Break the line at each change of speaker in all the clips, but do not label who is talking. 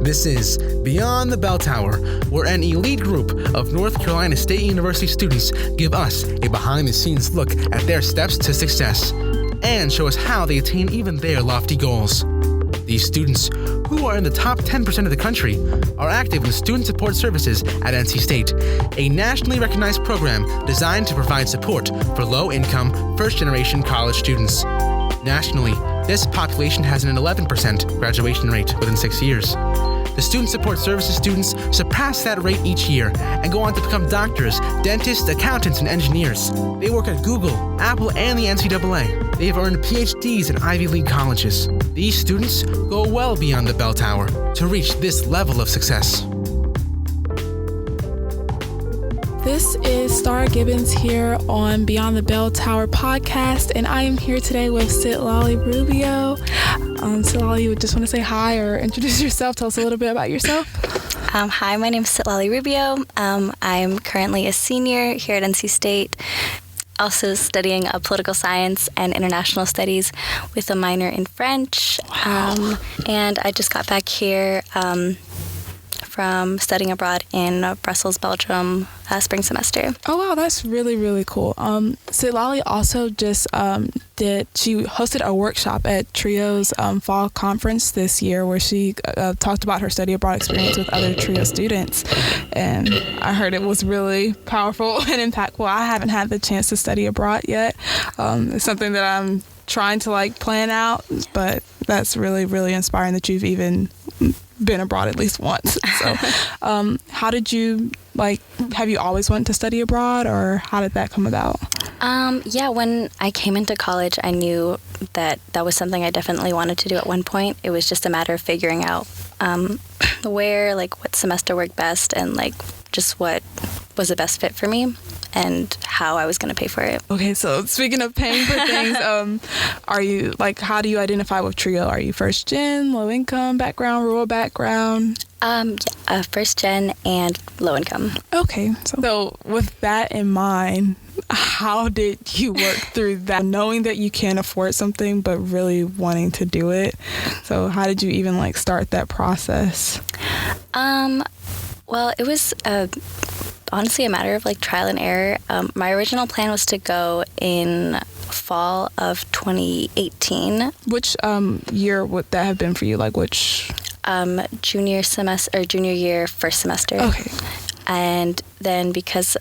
This is Beyond the Bell Tower, where an elite group of North Carolina State University students give us a behind-the-scenes look at their steps to success and show us how they attain even their lofty goals. These students, who are in the top 10% of the country, are active in Student Support Services at NC State, a nationally recognized program designed to provide support for low-income, first-generation college students. Nationally, this population has an 11% graduation rate within 6 years. The Student Support Services students surpass that rate each year and go on to become doctors, dentists, accountants, and engineers. They work at Google, Apple, and the NCAA. They have earned PhDs in Ivy League colleges. These students go well beyond the bell tower to reach this level of success.
This is Star Gibbons here on Beyond the Bell Tower podcast, and I am here today with Citlali Rubio. Citlali, you would just want to say hi or introduce yourself. Tell us a little bit about yourself.
Hi, my name is Citlali Rubio. I'm currently a senior here at NC State, also studying political science and international studies with a minor in French.
Wow.
And I just got back here from studying abroad in Brussels, Belgium, spring semester.
Oh, wow, that's really, really cool. Citlali also just she hosted a workshop at TRIO's fall conference this year where she talked about her study abroad experience with other TRIO students. And I heard it was really powerful and impactful. I haven't had the chance to study abroad yet. It's something that I'm trying to plan out, but that's really, really inspiring that you've even been abroad at least once. So how did you, have you always wanted to study abroad, or how did that come about?
Yeah, when I came into college, I knew that was something I definitely wanted to do at one point. It was just a matter of figuring out where, what semester worked best, and just what was the best fit for me and how I was going to pay for it. Okay,
so speaking of paying for things, are you, how do you identify with TRIO? Are you first gen, low income background, rural background?
First gen and low income.
Okay, so with that in mind, how did you work through that, knowing that you can't afford something but really wanting to do it? So how did you even start that process?
Well, it was honestly a matter of trial and error. My original plan was to go in fall of 2018.
Which year would that have been for you? Which?
Junior semester or junior year, first semester.
Okay.
And then because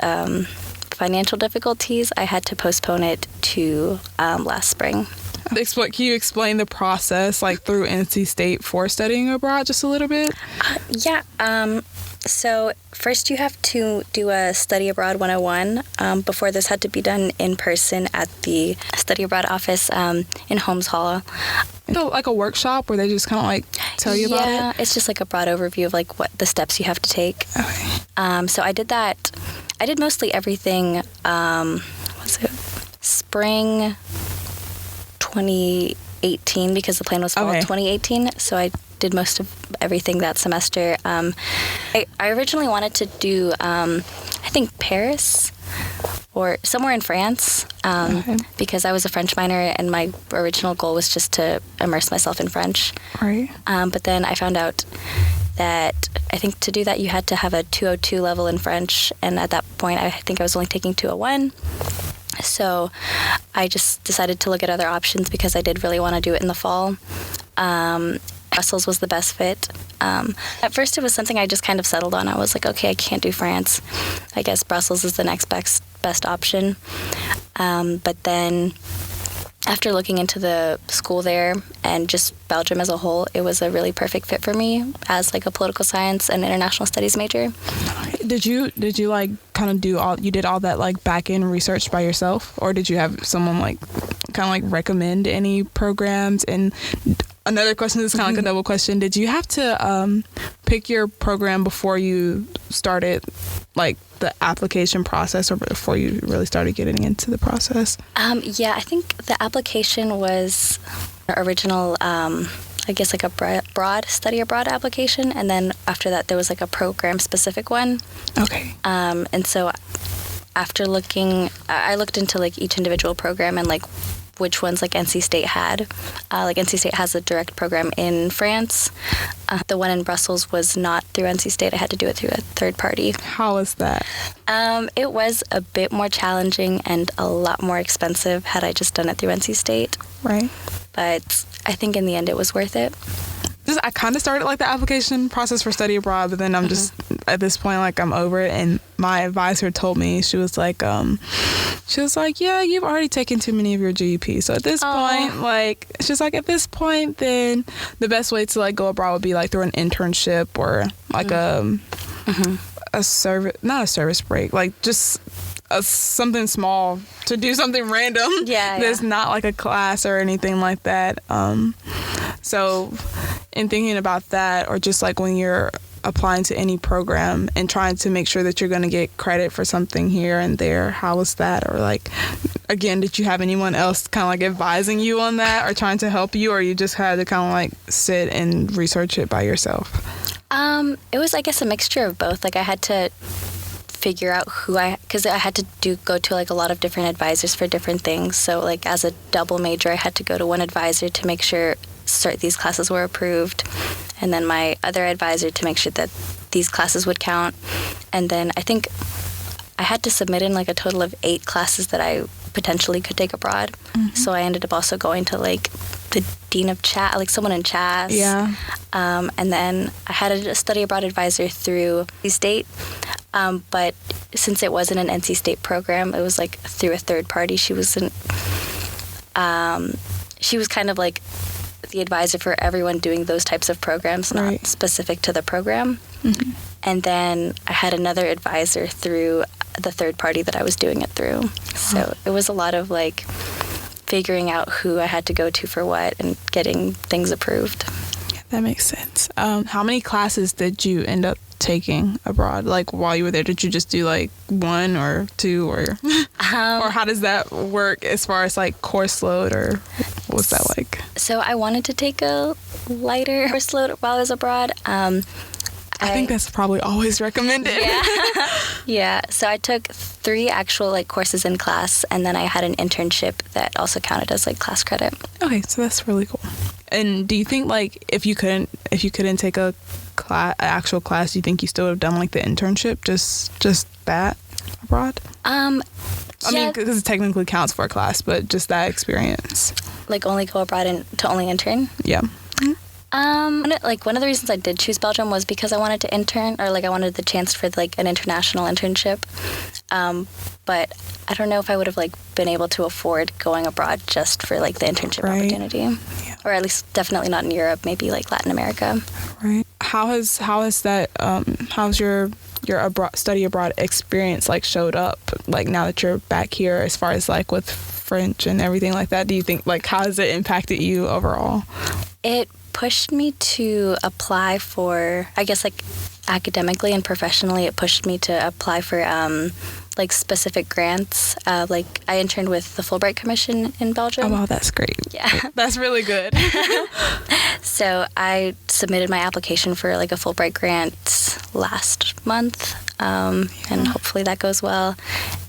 financial difficulties, I had to postpone it to last spring.
Can you explain the process through NC State for studying abroad just a little bit?
Yeah. So first you have to do a Study Abroad 101. Before this had to be done in person at the Study Abroad office in Holmes Hall.
So a workshop where they just kind of tell you about it?
Yeah, it's just a broad overview of what the steps you have to take.
Okay.
So I did that. I did mostly everything, spring 2018 because the plan was fall 2018. So I did most of everything that semester. I originally wanted to do, I think, Paris or somewhere in France because I was a French minor and my original goal was just to immerse myself in French.
Right.
But then I found out that I think to do that you had to have a 202 level in French, and at that point I think I was only taking 201. So I just decided to look at other options because I did really want to do it in the fall. Brussels was the best fit. At first, it was something I just kind of settled on. I was like, okay, I can't do France. I guess Brussels is the next best option. But then after looking into the school there and just Belgium as a whole, it was a really perfect fit for me as a political science and international studies major.
Did you kind of do you did all that back end research by yourself, or did you have someone kind of recommend any programs? And another question is kind of a double question. Did you have to pick your program before you started the application process, or before you really started getting into the process?
Yeah, I think the application was original, I guess a broad study abroad application, and then after that there was a program specific one.
Okay.
And so after looking, I looked into each individual program and which ones like NC State had. Like NC State has a direct program in France. The one in Brussels was not through NC State. I had to do it through a third party.
How was that?
It was a bit more challenging and a lot more expensive had I just done it through NC State.
Right.
But I think in the end it was worth it.
I kind of started like the application process for study abroad, but then I'm just at this point like I'm over it. And my advisor told me, she was like, yeah, you've already taken too many of your GEP. So at this point, like, she's like, at this point, then the best way to like go abroad would be like through an internship or like a service, not a service break, like just something small to do something random.
Yeah.
There's not like a class or anything like that. So in thinking about that, or just like when you're applying to any program and trying to make sure that you're going to get credit for something here and there, how was that? Or like, again, did you have anyone else kind of like advising you on that or trying to help you, or you just had to kind of like sit and research it by yourself?
It was, I guess, a mixture of both. Like I had to figure out because I had to go to like a lot of different advisors for different things. So like as a double major, I had to go to one advisor to make sure these classes were approved, and then my other advisor to make sure that these classes would count. And then I think I had to submit in like a total of 8 classes that I potentially could take abroad. So I ended up also going to like the dean of CHAS, like someone in CHAS.
Yeah.
And then I had a study abroad advisor through NC State. But since it wasn't an NC State program, it was like through a third party. She was kind of like the advisor for everyone doing those types of programs, not specific to the program. And then I had another advisor through the third party that I was doing it through. So it was a lot of like figuring out who I had to go to for what and getting things approved.
Yeah, that makes sense. How many classes did you end up taking abroad? Like while you were there, did you just do like 1 or 2 or or how does that work as far as like course load, or what's that like?
So I wanted to take a lighter course load while I was abroad.
I think that's probably always recommended.
Yeah. So I took 3 actual like courses in class, and then I had an internship that also counted as like class credit.
Okay, so that's really cool. And do you think like if you couldn't take an actual class, do you think you still would have done like the internship, just that abroad? I mean, because it technically counts for a class, but just that experience.
Like only go abroad and to only intern?
Yeah.
Like one of the reasons I did choose Belgium was because I wanted to intern, or like I wanted the chance for like an international internship. But I don't know if I would have like been able to afford going abroad just for like the internship opportunity. Yeah. Or at least definitely not in Europe, maybe like Latin America.
Right. How's that how's your study abroad experience like showed up like now that you're back here, as far as like with French and everything like that? Do you think like how has it impacted you overall? It
pushed me to apply for, I guess like academically and professionally, it pushed me to apply for like specific grants. Like I interned with the Fulbright Commission in Belgium.
Oh wow, that's great.
Yeah.
That's really good.
So I submitted my application for like a Fulbright grant last month, and hopefully that goes well.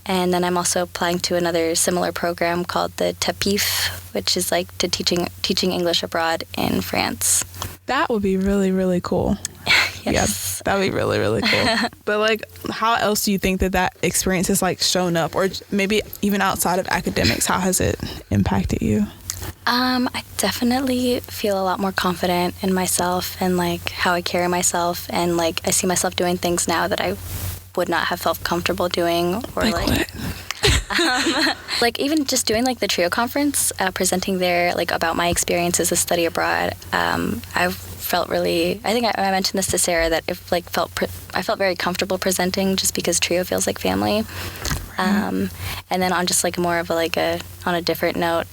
And then I'm also applying to another similar program called the TAPIF, which is like to teaching English abroad in France.
That would be really, really cool.
Yes.
Yeah, that would be really, really cool. But like, how else do you think that experience has like shown up, or maybe even outside of academics, how has it impacted you?
I definitely feel a lot more confident in myself and like how I carry myself, and like I see myself doing things now that I would not have felt comfortable doing, or like even just doing like the TRIO conference, presenting there like about my experiences of study abroad. I felt really, I think I mentioned this to Sarah, that I felt very comfortable presenting just because TRIO feels like family. And then on just like more of on a different note,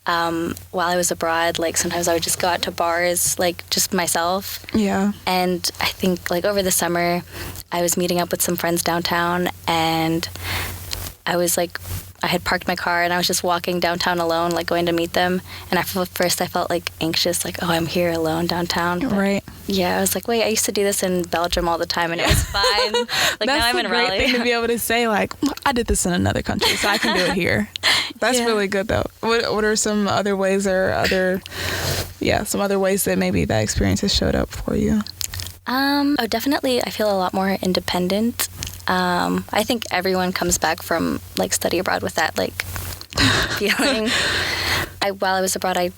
while I was abroad, like sometimes I would just go out to bars, like just myself.
Yeah.
And I think like over the summer, I was meeting up with some friends downtown, and I I had parked my car and I was just walking downtown alone, like going to meet them. And at first I felt like anxious, like, oh, I'm here alone downtown. But
right.
yeah, I was like, wait, I used to do this in Belgium all the time and it was fine. Like now I'm in Raleigh.
That's a great thing to be able to say, like, I did this in another country, so I can do it here. That's really good, though. What are some other ways some other ways that maybe that experience has showed up for you?
Definitely I feel a lot more independent. I think everyone comes back from like study abroad with that like feeling. While I was abroad, I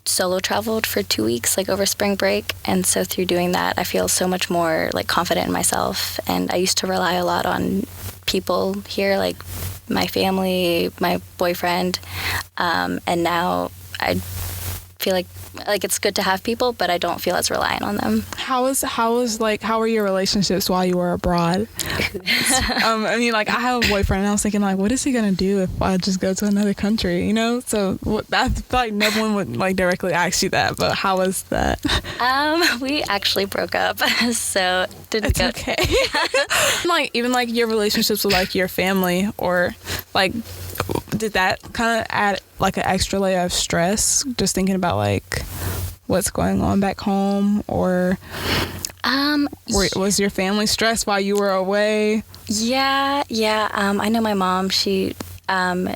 solo traveled for 2 weeks, like over spring break, and so through doing that, I feel so much more like confident in myself. And I used to rely a lot on people here, like my family, my boyfriend, and now I feel like it's good to have people, but I don't feel as reliant on them.
How were your relationships while you were abroad? I mean, like, I have a boyfriend, and I was thinking, like, what is he gonna do if I just go to another country? You know, so I feel like no one would like directly ask you that, but how was that?
We actually broke up, so didn't go.
Okay. Like even like your relationships with like your family, or like, did that kind of add like an extra layer of stress just thinking about like what's going on back home, or was your family stressed while you were away?
Yeah. I know my mom, she now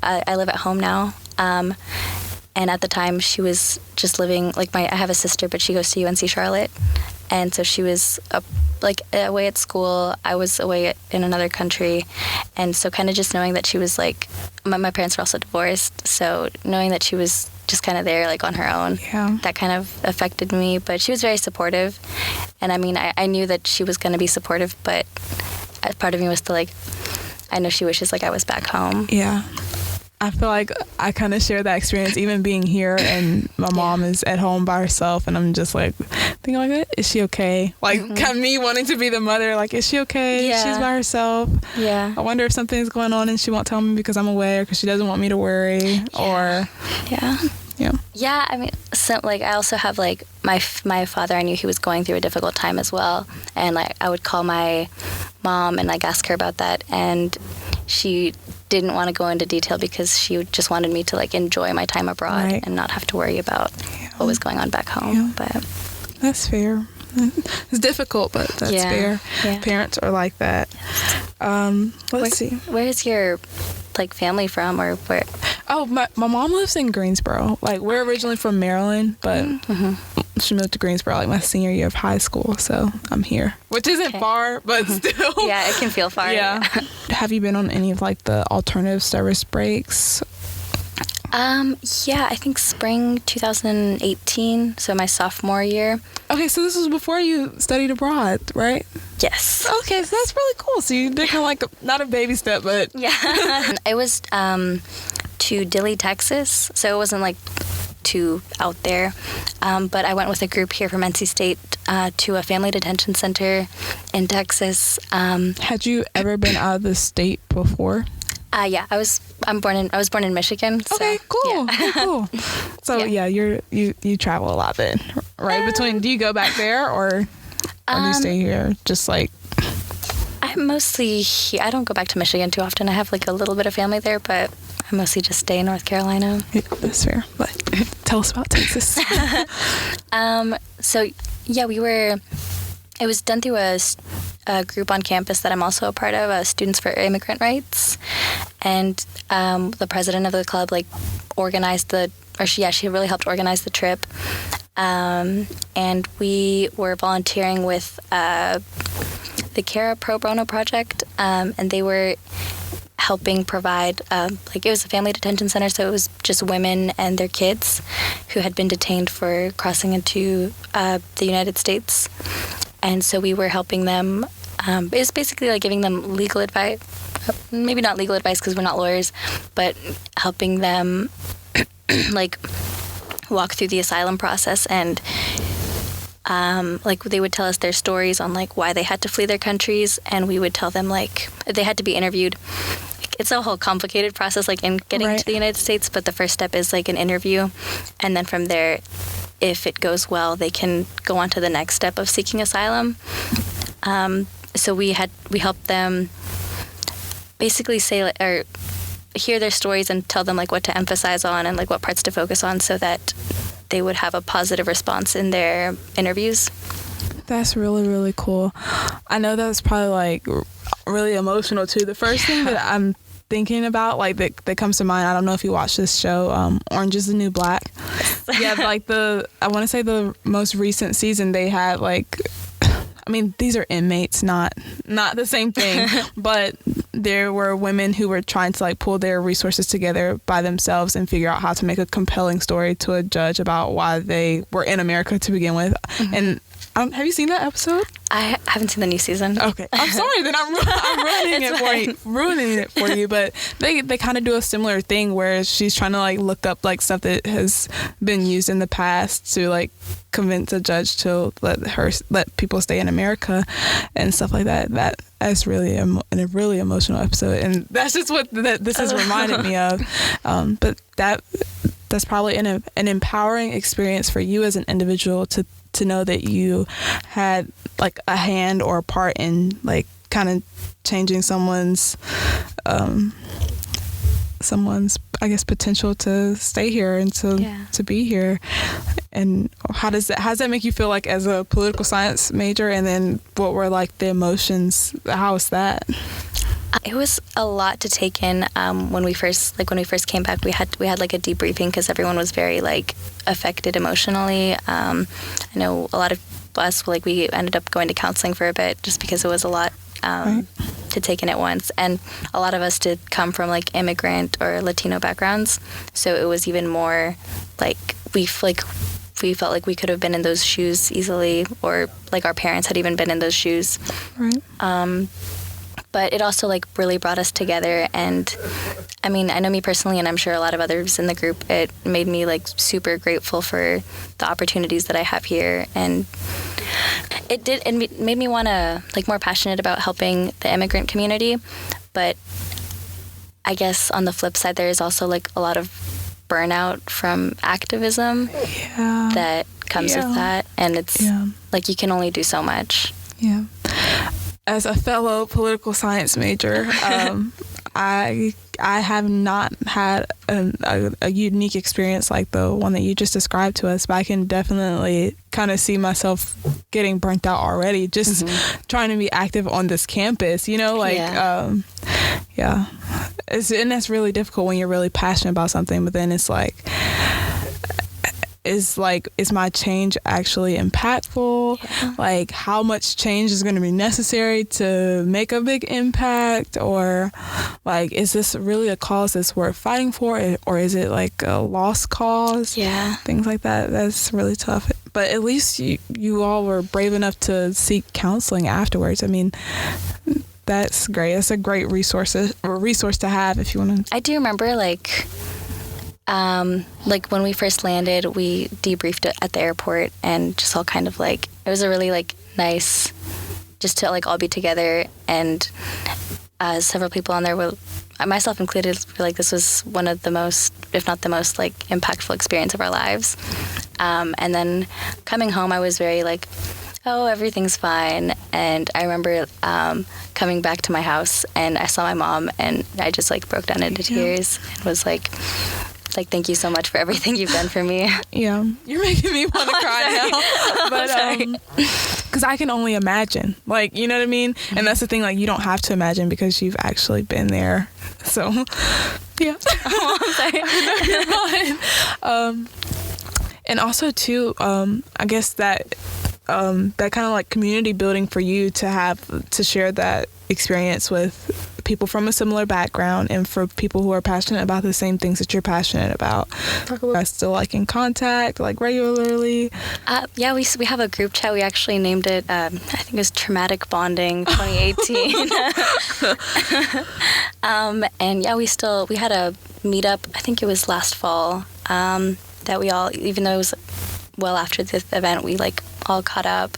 I live at home now, and at the time she was just living like I have a sister, but she goes to UNC Charlotte, and so she was away at school. I was away in another country, and so kind of just knowing that she was like, my parents were also divorced, so knowing that she was just kind of there like on her own, that kind of affected me. But she was very supportive, and I mean I knew that she was going to be supportive, but part of me was still like, I know she wishes like I was back home.
Yeah. I feel like I kind of share that experience, even being here, and my mom is at home by herself, and I'm just like thinking like, is she okay? Like, kind of me wanting to be the mother, like, is she okay?
Yeah.
She's by herself.
Yeah.
I wonder if something's going on and she won't tell me because I'm away, or because she doesn't want me to worry, or
Yeah, I mean, so, like, I also have, like, my father, I knew he was going through a difficult time as well, and, like, I would call my mom and, like, ask her about that, and she didn't want to go into detail because she just wanted me to, like, enjoy my time abroad and not have to worry about what was going on back home.
Yeah.
But
that's fair. It's difficult, but that's fair. Yeah. Parents are like that. Let's see.
Where's your like family from, or where?
Oh, my mom lives in Greensboro. Like, we're originally from Maryland, but she moved to Greensboro like my senior year of high school, so I'm here, which isn't far, but still.
Yeah, it can feel far.
Yeah. Have you been on any of like the alternative service breaks?
Yeah, I think spring 2018, so my sophomore year.
Okay, so this was before you studied abroad, right?
Yes.
Okay, so that's really cool. So you did kind of like not a baby step, but
yeah. I was to Dilley, Texas, so it wasn't like too out there. But I went with a group here from NC State to a family detention center in Texas.
Had you ever been out of the state before?
Yeah, I was born in Michigan. So,
okay, cool.
Yeah.
Okay, cool. So you travel a lot then, right? Do you go back there, or do you stay here? Just like
I'm mostly here. I don't go back to Michigan too often. I have like a little bit of family there, but I mostly just stay in North Carolina.
Yeah, that's fair. But tell us about Texas.
So yeah, it was done through a group on campus that I'm also a part of, Students for Immigrant Rights, and the president of the club like organized she really helped organize the trip, and we were volunteering with the CARA Pro Bono Project, and they were helping provide, it was a family detention center, so it was just women and their kids who had been detained for crossing into the United States. And so we were helping them. It was basically like giving them legal advice, maybe not legal advice because we're not lawyers, but helping them like walk through the asylum process, and like they would tell us their stories on like why they had to flee their countries, and we would tell them like they had to be interviewed. It's a whole complicated process like in getting to the United States, but the first step is like an interview, and then from there, if it goes well, they can go on to the next step of seeking asylum. So we helped them basically say or hear their stories and tell them like what to emphasize on and like what parts to focus on so that they would have a positive response in their interviews.
That's really, really cool. I know that's probably like really emotional too. The first thing that I'm thinking about, like that comes to mind, I don't know if you watch this show, Orange is the New Black. Yeah, like I want to say the most recent season they had like, I mean, these are inmates, not the same thing, but there were women who were trying to like pull their resources together by themselves and figure out how to make a compelling story to a judge about why they were in America to begin with. Mm-hmm. And have you seen that episode?
I haven't seen the new season.
Okay, I'm sorry that I'm ruining it for you. But they kind of do a similar thing where she's trying to like look up like stuff that has been used in the past to like convince a judge to let people stay in America and stuff like that. That's really a really emotional episode, and that's just what this has reminded me of. But that's probably an empowering experience for you as an individual to know that you had like a hand or a part in like kind of changing someone's I guess potential to stay here and to be here. And how does that make you feel like as a political science major? And then what were like the emotions? How was that?
It was a lot to take in. When we first came back, we had like a debriefing because everyone was very like affected emotionally. I know a lot of us we ended up going to counseling for a bit just because it was a lot
Right.
to take in at once, and a lot of us did come from like immigrant or Latino backgrounds, so it was even more like we felt like we could have been in those shoes easily, or like our parents had even been in those shoes.
Right.
But it also like really brought us together, and I mean, I know me personally, and I'm sure a lot of others in the group, it made me like super grateful for the opportunities that I have here, and it made me want to like more passionate about helping the immigrant community. But I guess on the flip side, there is also like a lot of burnout from activism that comes with that, and it's like you can only do so much.
Yeah. As a fellow political science major, I have not had a unique experience like the one that you just described to us, but I can definitely kind of see myself getting burnt out already just trying to be active on this campus, you know, like, and that's really difficult when you're really passionate about something, but then it's like, is my change actually impactful? Yeah. Like, how much change is going to be necessary to make a big impact? Or like, is this really a cause that's worth fighting for? Or is it like a lost cause?
Yeah.
Things like that. That's really tough. But at least you all were brave enough to seek counseling afterwards. I mean, that's great. That's a great resource to have if you want to.
I do remember like when we first landed, we debriefed at the airport, and just all kind of like, it was a really like nice just to like all be together, and several people on there were, myself included, were like, this was one of the most, if not the most like impactful experience of our lives. And then coming home, I was very like, oh, everything's fine. And I remember coming back to my house, and I saw my mom, and I just like broke down into tears and was like, thank you so much for everything you've done for me.
Yeah, you're making me want to cry now. But because I can only imagine, like, you know what I mean? And that's the thing, like, you don't have to imagine because you've actually been there. So, yeah.
Oh, I'm sorry.
No, you're fine. And also too, I guess that kind of like community building for you to share that experience with people from a similar background, and for people who are passionate about the same things that you're passionate about. Are still like in contact, like regularly?
Yeah, we have a group chat. We actually named it, I think it was Traumatic Bonding 2018. And yeah, we had a meetup, I think it was last fall, that we all, even though it was well after the event, we like all caught up.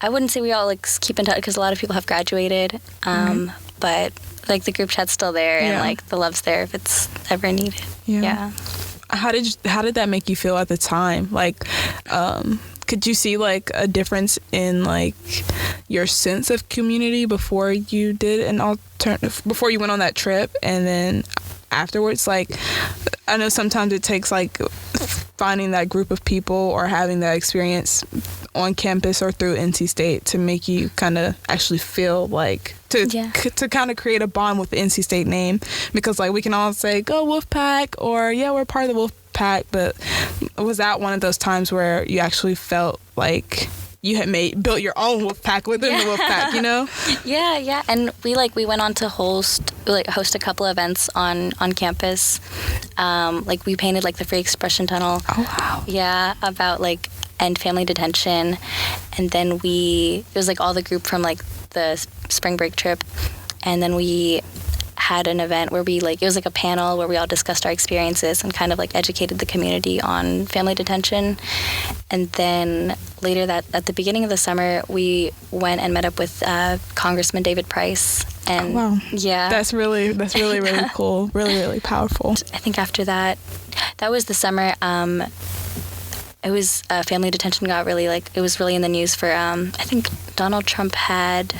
I wouldn't say we all like keep in touch because a lot of people have graduated, but like the group chat's still there, and like the love's there if it's ever needed. Yeah.
How did that make you feel at the time? Like, could you see like a difference in like your sense of community before you did before you went on that trip, and then afterwards? Like, I know sometimes it takes like finding that group of people or having that experience on campus or through NC State to make you kind of actually feel like to kind of create a bond with the NC State name, because like we can all say go Wolfpack or yeah, we're part of the Wolfpack, but was that one of those times where you actually felt like you had built your own Wolfpack within the Wolfpack, you know?
Yeah. And we went on to host a couple events on campus. Like we painted like the Free Expression Tunnel.
Oh wow.
Yeah, about like end family detention. And then it was like all the group from like the spring break trip. And then we had an event where it was like a panel where we all discussed our experiences and kind of like educated the community on family detention. And then later at the beginning of the summer, we went and met up with Congressman David Price. And
wow.
Yeah.
That's really cool. Really, really powerful.
I think after that was the summer. It was family detention got really it was really in the news for I think Donald Trump had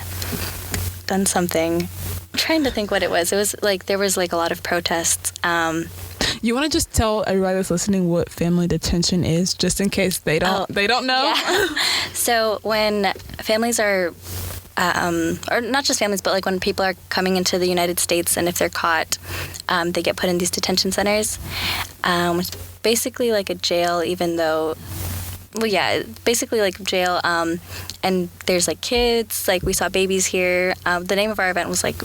done something. I'm trying to think what it was. It was like there was like a lot of protests.
You want to just tell everybody that's listening what family detention is, just in case they don't know?
Yeah. So when families are, or not just families, but like when people are coming into the United States, and if they're caught, they get put in these detention centers, which is basically like a jail, even though. Well, yeah, basically like jail, and there's like kids, like we saw babies here. The name of our event was like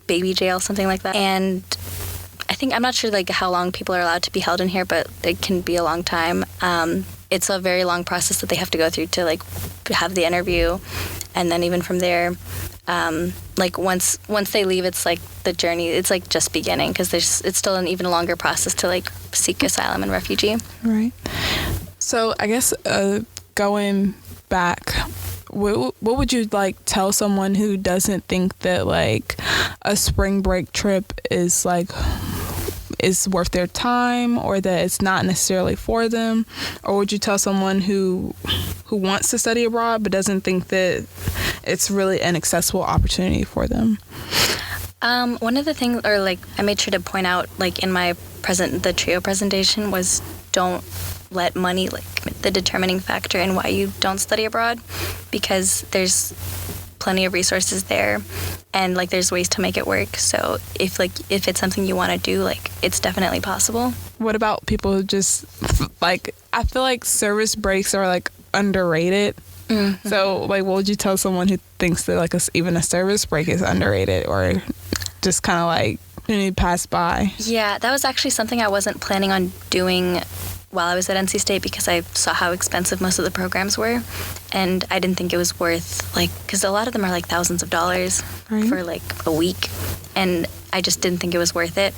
baby jail, something like that. And I'm not sure like how long people are allowed to be held in here, but it can be a long time. It's a very long process that they have to go through to like have the interview, and then even from there, like once they leave, it's like the journey. It's like just beginning, because it's still an even longer process to like seek asylum and refugee.
Right. So I guess going back, what would you like tell someone who doesn't think that like a spring break trip is worth their time, or that it's not necessarily for them? Or would you tell someone who wants to study abroad but doesn't think that it's really an accessible opportunity for them?
One of the things, or like I made sure to point out like in my the trio presentation, was don't let money like the determining factor in why you don't study abroad, because there's plenty of resources there, and like there's ways to make it work. So if it's something you want to do, like it's definitely possible.
What about people who just like, I feel like service breaks are like underrated. Mm-hmm. So like what would you tell someone who thinks that like even a service break is underrated, or just kind of like pass by? Yeah,
that was actually something I wasn't planning on doing while I was at NC State, because I saw how expensive most of the programs were, and I didn't think it was worth, like, because a lot of them are like thousands of dollars for like a week, and I just didn't think it was worth it.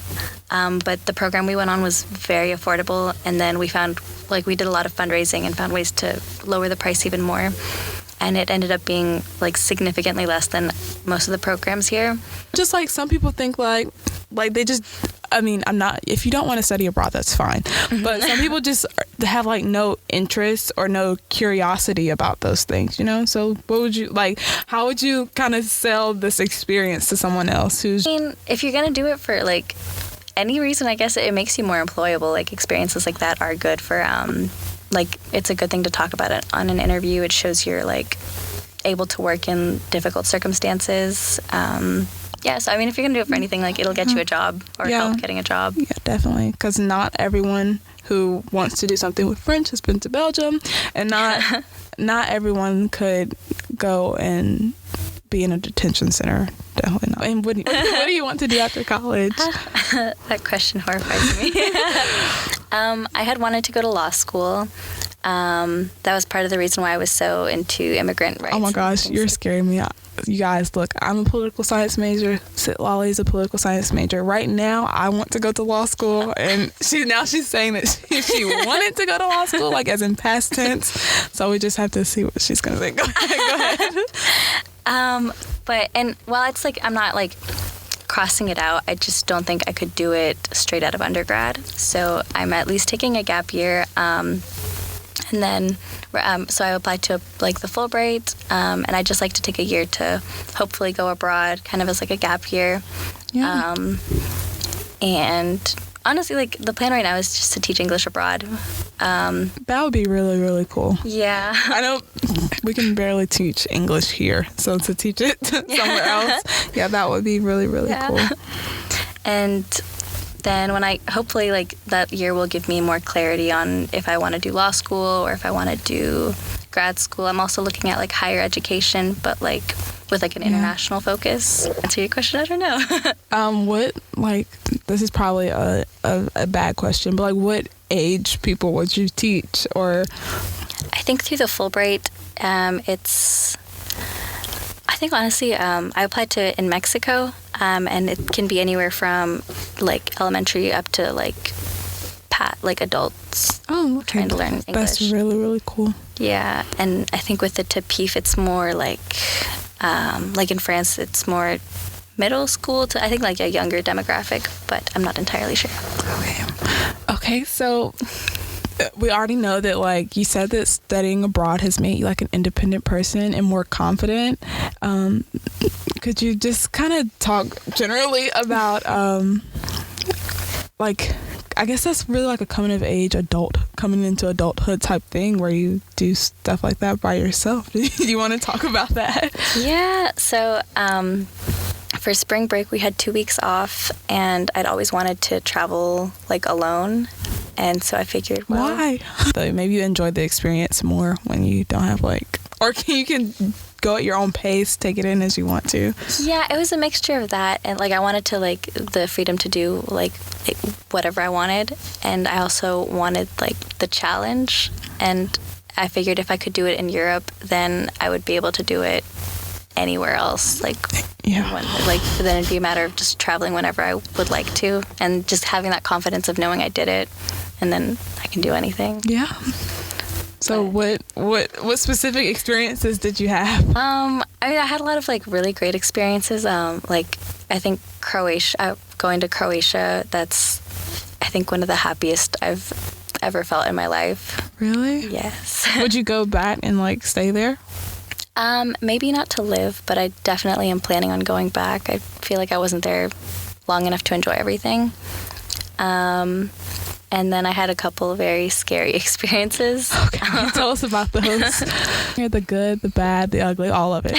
But the program we went on was very affordable, and then we found, like, we did a lot of fundraising and found ways to lower the price even more, and it ended up being like significantly less than most of the programs here.
Just like some people think like they just, I mean, if you don't want to study abroad, that's fine. Mm-hmm. But some people just have like no interest or no curiosity about those things, you know? So how would you kind of sell this experience to someone else who's...
I mean, if you're going to do it for like any reason, I guess it makes you more employable. Like experiences like that are good for, like it's a good thing to talk about it on an interview. It shows you're like able to work in difficult circumstances. Yeah, so I mean, if you're going to do it for anything, like it'll get you a job or help getting a job.
Yeah, definitely. Because not everyone who wants to do something with French has been to Belgium, and not everyone could go and be in a detention center. Definitely not. And what do you want to do after college?
That question horrifies me. I had wanted to go to law school. That was part of the reason why I was so into immigrant rights.
Oh my gosh, you're scaring me. You guys, look, I'm a political science major. Citlali is a political science major. Right now, I want to go to law school, and she's saying that she wanted to go to law school, like as in past tense. So we just have to see what she's gonna say. Go ahead.
Well, it's like I'm not like crossing it out. I just don't think I could do it straight out of undergrad. So I'm at least taking a gap year. And And then, so I applied to like the Fulbright, and I just like to take a year to hopefully go abroad, kind of as like a gap year.
Yeah.
And honestly, like the plan right now is just to teach English abroad.
That would be really, really cool.
Yeah.
I know we can barely teach English here, so to teach it somewhere else, yeah, that would be really, really cool.
And then when hopefully like that year will give me more clarity on if I want to do law school or if I want to do grad school. I'm also looking at like higher education, but like with like an international focus. Answer your question, I don't know.
What, like, this is probably a bad question, but like what age people would you teach? Or
I think through the Fulbright, I think honestly, I applied to it in Mexico, and it can be anywhere from like elementary up to like adults trying to learn English.
That's really, really cool.
Yeah, and I think with the TPIF, it's more like in France, it's more middle school to I think like a younger demographic, but I'm not entirely sure.
Okay, so we already know that, like, you said that studying abroad has made you like an independent person and more confident. Could you just kind of talk generally about like, I guess that's really like a coming into adulthood type thing where you do stuff like that by yourself. Do you want to talk about that?
Yeah, so for spring break we had 2 weeks off, and I'd always wanted to travel like alone, and so I figured, well,
why? So maybe you enjoyed the experience more when you don't have like, or you can go at your own pace, take it in as you want to.
Yeah, it was a mixture of that, and like I wanted to like the freedom to do like whatever I wanted, and I also wanted like the challenge, and I figured if I could do it in Europe, then I would be able to do it anywhere else, then it'd be a matter of just traveling whenever I would like to, and just having that confidence of knowing I did it, and then I can do anything.
Yeah. So what specific experiences did you have?
I mean, I had a lot of like really great experiences. Like I think going to Croatia, that's I think one of the happiest I've ever felt in my life.
Really?
Yes.
Would you go back and like stay there?
Maybe not to live, but I definitely am planning on going back. I feel like I wasn't there long enough to enjoy everything. And then I had a couple of very scary experiences.
Okay, tell us about those. The good, the bad, the ugly, all of it.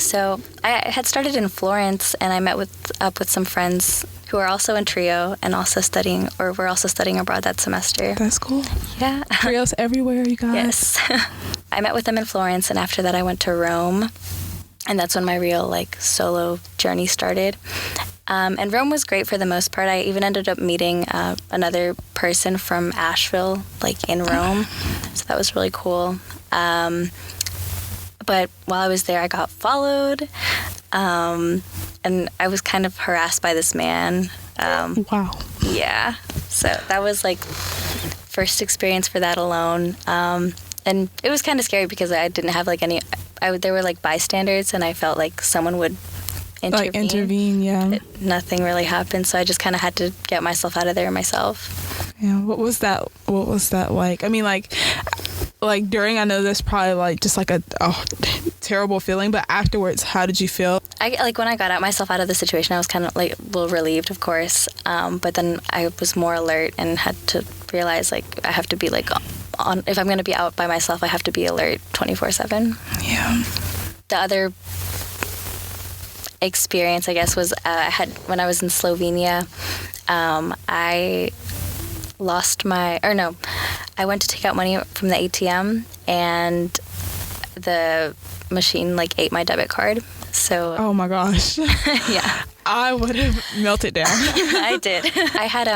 So I had started in Florence, and I met up with some friends who are also in Trio and also we're also studying abroad that semester.
That's cool.
Yeah.
Trios everywhere, you guys.
Yes. I met with them in Florence, and after that I went to Rome, and that's when my real like solo journey started. And Rome was great for the most part. I even ended up meeting another person from Asheville, like in Rome. So that was really cool. But while I was there, I got followed. And I was kind of harassed by this man.
Wow.
Yeah. So that was like first experience for that alone. And it was kind of scary because I didn't have like there were like bystanders, and I felt like someone would intervene,
yeah.
But nothing really happened, so I just kind of had to get myself out of there myself.
Yeah, what was that like? I mean, like during, I know that's probably like just like a terrible feeling, but afterwards, how did you feel?
When I got myself out of the situation, I was kind of like a little relieved, of course, but then I was more alert and had to realize like I have to be like if I'm going to be out by myself, I have to be alert 24/7.
Yeah.
The other experience, I guess, was when I was in Slovenia. I went to take out money from the ATM, and the machine like ate my debit card. So
oh my gosh.
Yeah,
I would have melted down.
I did. I had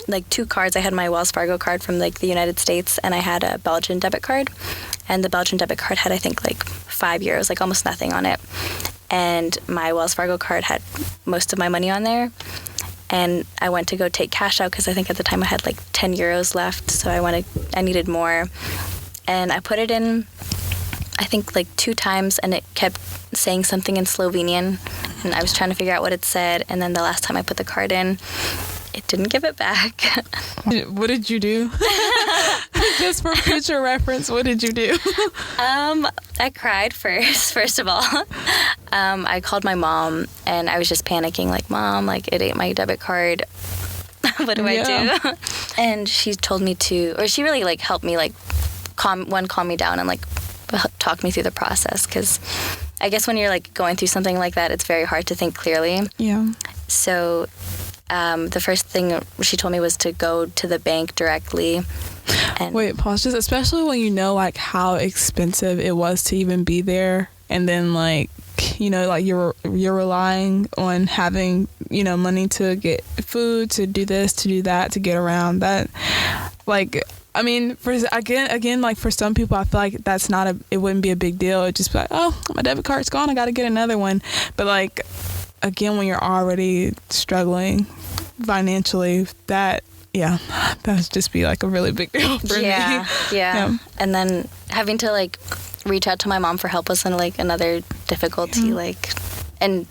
like two cards. I had my Wells Fargo card from like the United States, and I had a Belgian debit card, and the Belgian debit card had I think like €5, like almost nothing on it. And my Wells Fargo card had most of my money on there. And I went to go take cash out because I think at the time I had like €10 left. So I needed more. And I put it in, I think like 2 times, and it kept saying something in Slovenian. And I was trying to figure out what it said. And then the last time I put the card in, it didn't give it back.
What did you do? Just for future reference, what did you do?
I cried first of all. I called my mom and I was just panicking, like, Mom, like, it ate my debit card. What do I do? And she told me or she really, like, helped me, like, calm me down and, like, talk me through the process. Because I guess when you're, like, going through something like that, it's very hard to think clearly.
Yeah.
So the first thing she told me was to go to the bank directly. And
wait, pause. Just especially when you know, like, how expensive it was to even be there, and then, like, you know, like, you're relying on having, you know, money to get food, to do this, to do that, to get around. That, like, I mean, again, like, for some people, I feel like it wouldn't be a big deal. It'd just be like, oh, my debit card's gone, I got to get another one. But, like, again, when you're already struggling financially, that would just be, like, a really big deal for me.
Yeah. And then having to, like, reach out to my mom for help was, like, another difficulty. Like, and,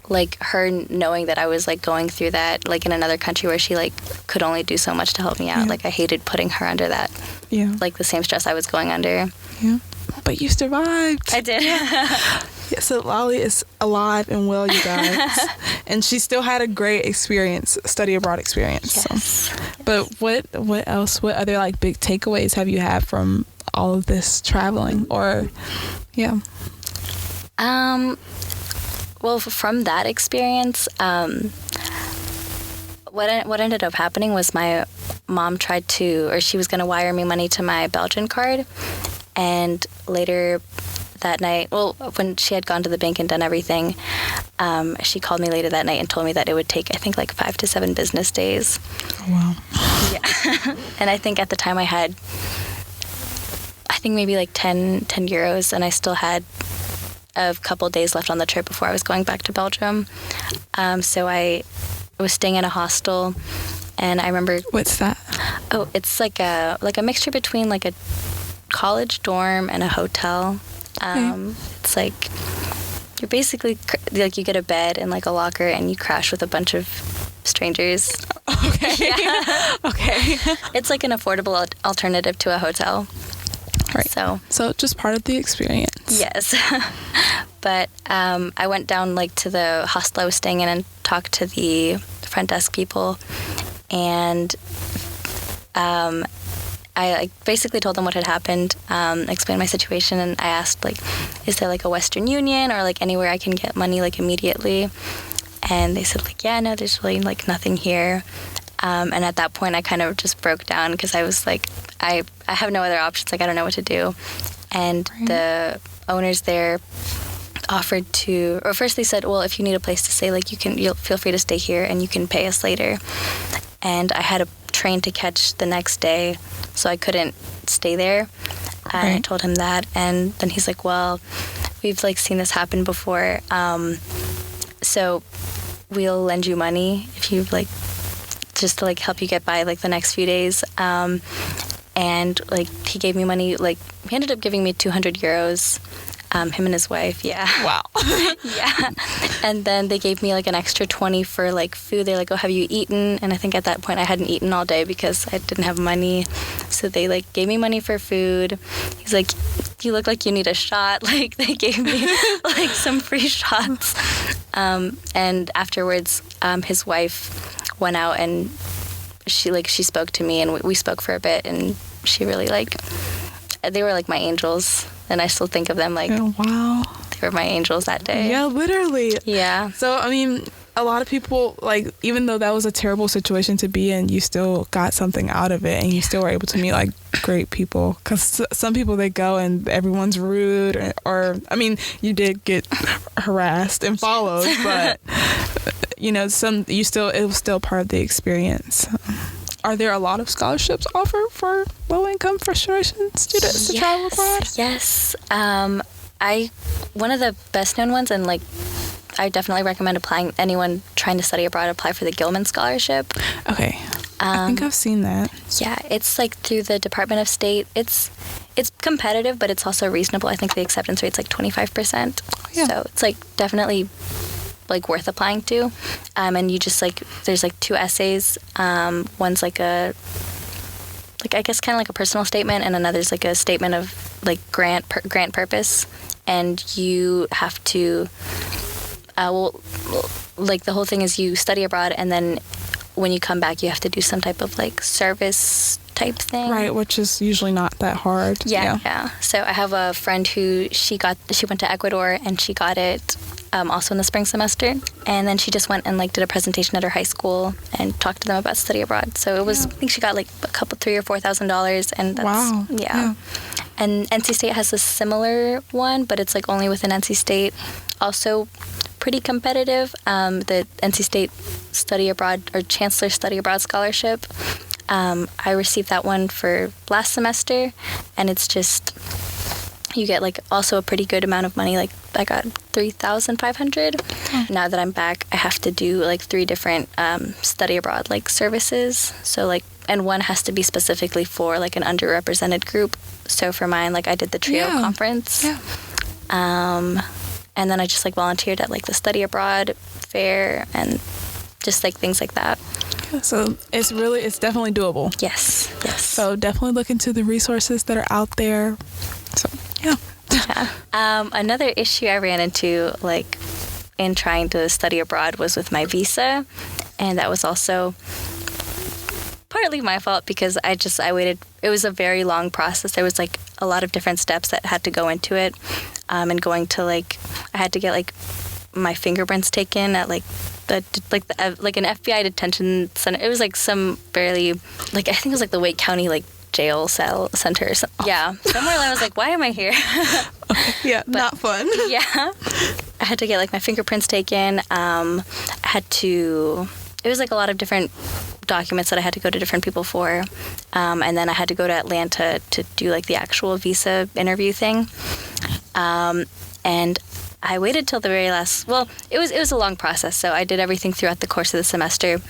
like, her knowing that I was, like, going through that, like, in another country where she, like, could only do so much to help me out. Like, I hated putting her under that. Yeah. Like, the same stress I was going under.
Yeah. But you survived.
I did.
Yeah, so Lali is alive and well, you guys. And she still had a great experience, study abroad experience.
Yes.
So. But what other, like, big takeaways have you had from all of this traveling? Or, yeah.
Well, from that experience, what ended up happening was my mom she was going to wire me money to my Belgian card. And later that night, well, when she had gone to the bank and done everything, she called me later that night and told me that it would take, I think, like 5 to 7 business days.
Oh, wow.
Yeah. And I think at the time I had, maybe like 10 euros, and I still had a couple days left on the trip before I was going back to Belgium. So I was staying in a hostel, and I remember...
What's that?
Oh, it's like a mixture between, like, a college dorm and a hotel. It's like you're basically like, you get a bed and, like, a locker, and you crash with a bunch of strangers.
Okay.
Yeah.
Okay.
It's like an affordable alternative to a hotel.
Right. So just part of the experience.
Yes. But I went down, like, to the hostel I was staying in and talked to the front desk people, and I, like, basically told them what had happened, explained my situation, and I asked, like, is there, like, a Western Union or, like, anywhere I can get money, like, immediately? And they said, like, yeah, no, there's really, like, nothing here. And at that point, I kind of just broke down because I was like, I have no other options. Like, I don't know what to do. And the owners there offered to, or first they said, well, if you need a place to stay, like, you'll feel free to stay here and you can pay us later. And I had a train to catch the next day, so I couldn't stay there. I told him that, and then he's like, well, we've, like, seen this happen before, so we'll lend you money if you, like, just to, like, help you get by, like, the next few days. And, like, he gave me money, like, he ended up giving me 200 euros, him and his wife, yeah.
Wow.
Yeah. And then they gave me, like, an extra 20 for, like, food. They're like, oh, have you eaten? And I think at that point I hadn't eaten all day because I didn't have money. So they, like, gave me money for food. He's like, you look like you need a shot. Like, they gave me, like, some free shots. And afterwards, his wife went out and she spoke to me, and we spoke for a bit, and she really, like, they were, like, my angels. And I still think of them, like,
oh, wow,
they were my angels that day.
Yeah, literally.
Yeah.
So, I mean, a lot of people, like, even though that was a terrible situation to be in, you still got something out of it, and you still were able to meet, like, great people. Because some people, they go and everyone's rude, or I mean, you did get harassed and followed, but, you know, it was still part of the experience. Are there a lot of scholarships offered for low-income frustration students to travel abroad?
Yes. One of the best-known ones, and, like, I definitely recommend anyone trying to study abroad apply for the Gilman Scholarship.
Okay. I think I've seen that.
Yeah, it's, like, through the Department of State. It's competitive, but it's also reasonable. I think the acceptance rate's, like, 25%. Yeah. So it's, like, definitely, like, worth applying to. And you just, like, there's, like, 2 essays. One's like a like, I guess kind of like a personal statement, and another's like a statement of like grant purpose. And you have to, like the whole thing is you study abroad, and then when you come back, you have to do some type of like service type thing.
Right, which is usually not that hard.
Yeah. So I have a friend who she went to Ecuador, and she got it also in the spring semester, and then she just went and like did a presentation at her high school and talked to them about study abroad. So it was, I think she got like a couple $3,000 or $4,000, and that's,
wow.
Yeah. And NC State has a similar one, but it's like only within NC State. Also pretty competitive. The NC State Study Abroad or Chancellor Study Abroad Scholarship. I received that one for last semester, and it's just, you get like also a pretty good amount of money. Like I got $3,500. Now that I'm back, I have to do like 3 different study abroad like services. So like, and one has to be specifically for like an underrepresented group. So for mine, like I did the TRIO conference. Yeah. And then I just like volunteered at like the study abroad fair and just like things like that.
So it's definitely doable.
Yes.
So definitely look into the resources that are out there. So yeah.
Another issue I ran into like in trying to study abroad was with my visa, and that was also partly my fault because I waited. It was a very long process. There was like a lot of different steps that had to go into it, and going to like, I had to get like my fingerprints taken at like an FBI detention center. It was like some barely, like I think it was like the Wake County like jail center or something. Yeah, somewhere I was like, why am I here?
Yeah, but, not fun.
Yeah, I had to get like my fingerprints taken. It was like a lot of different documents that I had to go to different people for, and then I had to go to Atlanta to do like the actual visa interview thing, and I waited till the very last. Well, it was a long process, so I did everything throughout the course of the semester,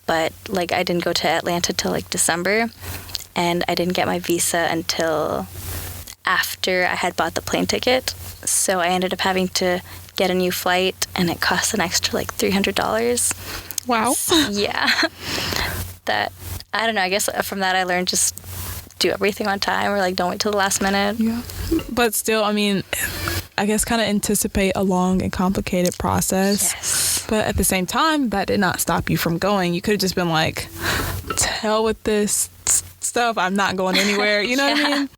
but like I didn't go to Atlanta till like December, and I didn't get my visa until after I had bought the plane ticket. So I ended up having to get a new flight, and it cost an extra like $300.
Wow.
Yeah. That, I don't know, I guess from that I learned just do everything on time, or like don't wait till the last minute.
Yeah. But still, I mean, I guess kind of anticipate a long and complicated process.
Yes.
But at the same time, that did not stop you from going. You could have just been like, to hell with this stuff, I'm not going anywhere. You know what I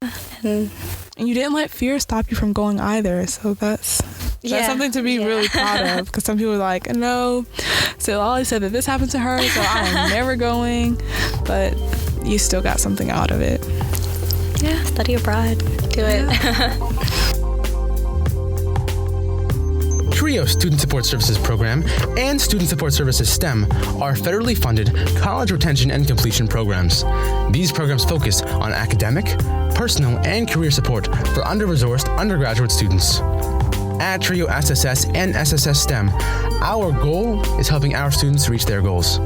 mean? And you didn't let fear stop you from going either. So that's something to be really proud of, because some people are like, no, Citlali said that this happened to her, so I'm never going. But you still got something out of it.
Yeah, study abroad. Do it.
TRIO Student Support Services Program and Student Support Services STEM are federally funded college retention and completion programs. These programs focus on academic, personal, and career support for under-resourced undergraduate students. At TRIO SSS and SSS STEM, our goal is helping our students reach their goals.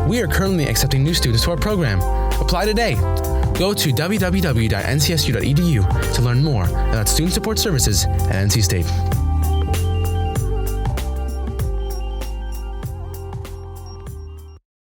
We are currently accepting new students to our program. Apply today. Go to www.ncsu.edu to learn more about student support services at NC State.